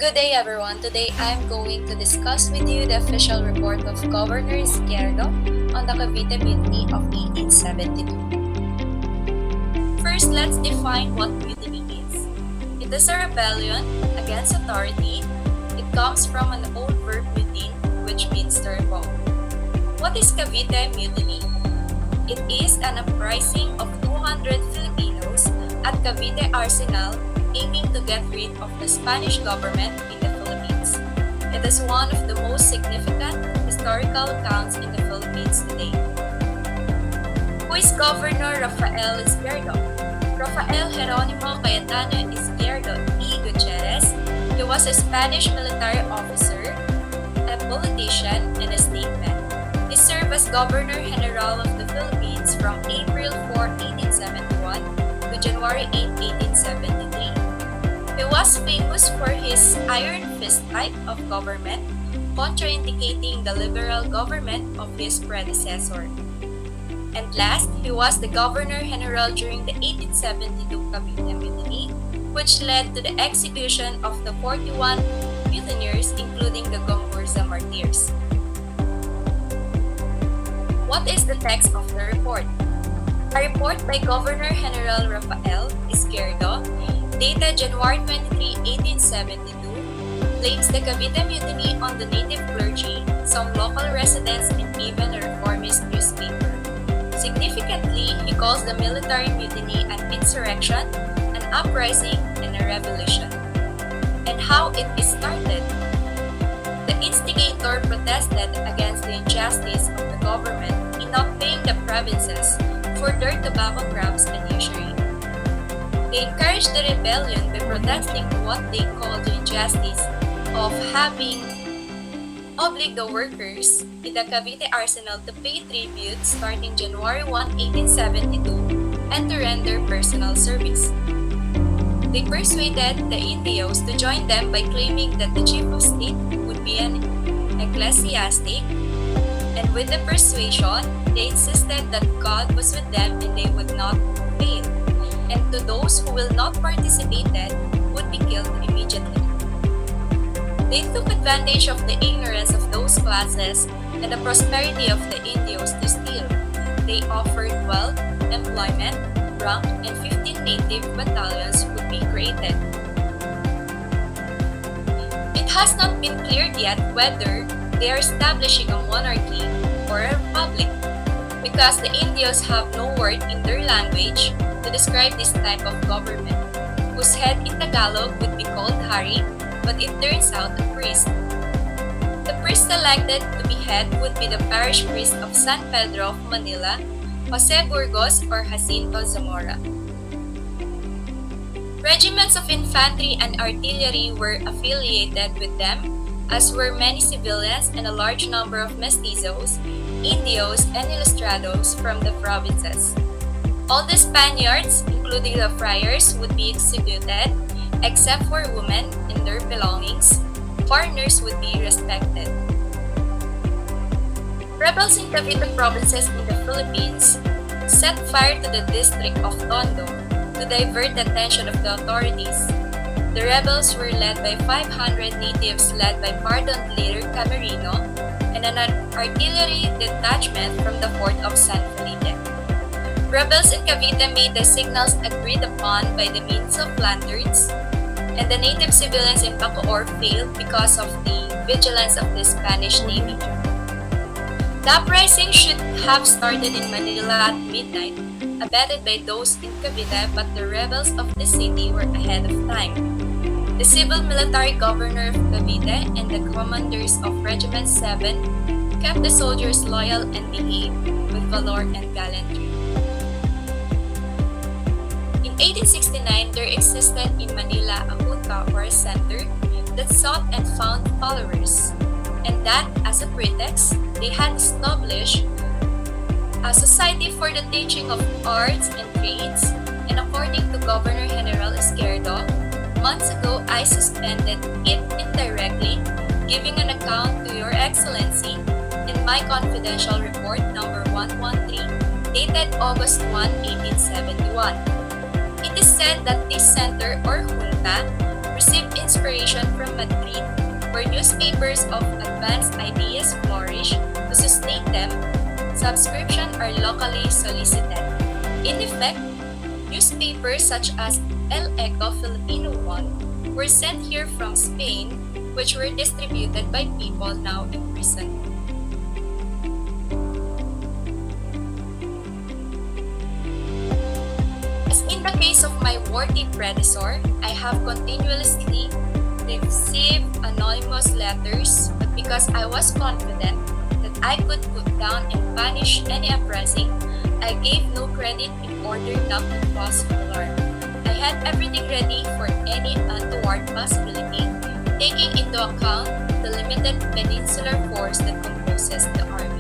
Good day everyone. Today I'm going to discuss with you the official report of Governor Izquierdo on the Cavite Mutiny of 1872. First, let's define what mutiny is. It is a rebellion against authority. It comes from an old verb mutin, which means to revolt. What is Cavite Mutiny? It is an uprising of 200 Filipinos at Cavite Arsenal aiming to get rid of the Spanish government in the Philippines. It is one of the most significant historical accounts in the Philippines today. Who is Governor Rafael Izquierdo? Rafael Jeronimo Cayetano Izquierdo y Gutierrez. He was a Spanish military officer, a politician, and a statesman. He served as Governor General of the Philippines from April 4, 1871 to January 8, 1873. He was famous for his iron fist type of government, contraindicating the liberal government of his predecessor. And last, he was the Governor-General during the 1872 Cavite Mutiny, which led to the execution of the 41 mutineers, including the Gomburza martyrs. What is the text of the report? A report by Governor-General Rafael Izquierdo, dated January 23, 1872, blames the Cavite Mutiny on the native clergy, some local residents, and even a reformist newspaper. Significantly, he calls the military mutiny an insurrection, an uprising, and a revolution. And how it is started? The instigator protested against the injustice of the government in not paying the provinces for their tobacco crops and usury. They encouraged the rebellion by protesting what they called the injustice of having obliged the workers in the Cavite Arsenal to pay tribute starting January 1, 1872 and to render personal service. They persuaded the Indios to join them by claiming that the chief of state would be an ecclesiastic, and with the persuasion, they insisted that God was with them and they would not fail, and to those who will not participate would be killed immediately. They took advantage of the ignorance of those classes and the prosperity of the Indios to steal. They offered wealth, employment, rank, and 15 native battalions would be created. It has not been cleared yet whether they are establishing a monarchy or a republic, because the Indios have no word in their language to describe this type of government, whose head in Tagalog would be called Hari, but it turns out a priest. The priest selected to be head would be the parish priest of San Pedro of Manila, Jose Burgos or Jacinto Zamora. Regiments of infantry and artillery were affiliated with them, as were many civilians and a large number of mestizos, Indios, and ilustrados from the provinces. All the Spaniards, including the friars, would be executed, except for women and their belongings. Foreigners would be respected. Rebels in Cavite provinces in the Philippines set fire to the district of Tondo to divert the attention of the authorities. The rebels were led by 500 natives led by pardoned leader Camerino and an artillery detachment from the fort of San Felipe. Rebels in Cavite made the signals agreed upon by the means of lanterns, and the native civilians in Bacoor failed because of the vigilance of the Spanish Navy. The uprising should have started in Manila at midnight, abetted by those in Cavite, but the rebels of the city were ahead of time. The civil military governor of Cavite and the commanders of Regiment 7 kept the soldiers loyal and behaved with valor and gallantry. In 1869, there existed in Manila a junta or a center that sought and found followers, and that, as a pretext, they had established a society for the teaching of arts and trades, and according to Governor General Izquierdo, months ago I suspended it indirectly, giving an account to Your Excellency in my confidential report number 113, dated August 1, 1871. It is said that this center or junta received inspiration from Madrid, where newspapers of advanced ideas flourish. To sustain them, subscriptions are locally solicited. In effect, newspapers such as El Eco Filipino One were sent here from Spain, which were distributed by people now in prison. As in the case of my worthy predecessor, I have continuously received anonymous letters, but because I was confident that I could put down and punish any oppressing, I gave no credit in order not to cause alarm. I had everything ready for any untoward possibility, taking into account the limited peninsular force that composes the army.